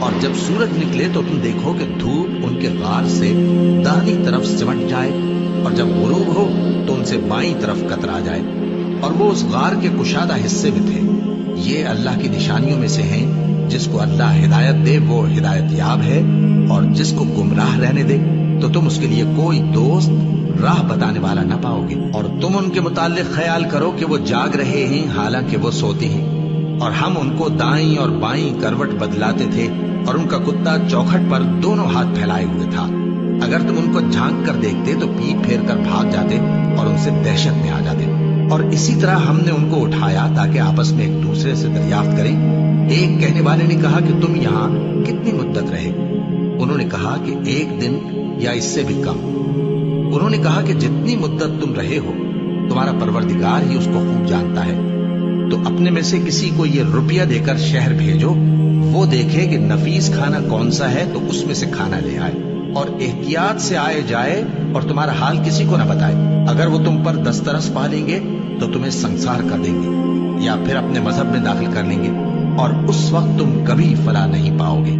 اور جب سورج نکلے تو تم دیکھو کہ دھوپ ان کے غار سے داہنی طرف سمٹ جائے، اور جب غروب ہو تو ان سے بائیں طرف کترا جائے، اور وہ اس غار کے کشادہ حصے میں تھے۔ یہ اللہ کی نشانیوں میں سے ہیں۔ جس کو اللہ ہدایت دے وہ ہدایت یاب ہے، اور جس کو گمراہ رہنے دے تو تم اس کے لیے کوئی دوست راہ بتانے والا نہ پاؤ گے۔ اور تم ان کے متعلق خیال کرو کہ وہ جاگ رہے ہیں حالانکہ وہ سوتے ہیں، اور ہم ان کو دائیں اور بائیں کروٹ بدلاتے تھے، اور ان کا کتا چوکھٹ پر دونوں ہاتھ پھیلائے ہوئے تھا۔ اگر تم ان کو جھانک کر دیکھتے تو پیٹ پھیر کر بھاگ جاتے اور ان سے دہشت میں آ جاتے۔ اور اسی طرح ہم نے ان کو اٹھایا تاکہ آپس میں ایک دوسرے سے دریافت کریں۔ ایک کہنے والے نے کہا کہ تم یہاں کتنی مدت رہے؟ انہوں نے کہا کہ 1 دن یا اس سے بھی کم۔ انہوں نے کہا کہ جتنی مدت تم رہے ہو تمہارا پروردگار ہی اس کو خوب جانتا ہے، تو اپنے میں سے کسی کو یہ روپیہ دے کر شہر بھیجو، وہ دیکھے کہ نفیس کھانا کون سا ہے تو اس میں سے کھانا لے آئے، اور احتیاط سے آئے جائے اور تمہارا حال کسی کو نہ بتائے۔ اگر وہ تم پر دسترس پا لیں گے تو تمہیں سنسار کر دیں گے، یا پھر اپنے مذہب میں داخل کر لیں گے، اور اس وقت تم کبھی فلاح نہیں پاؤ گے۔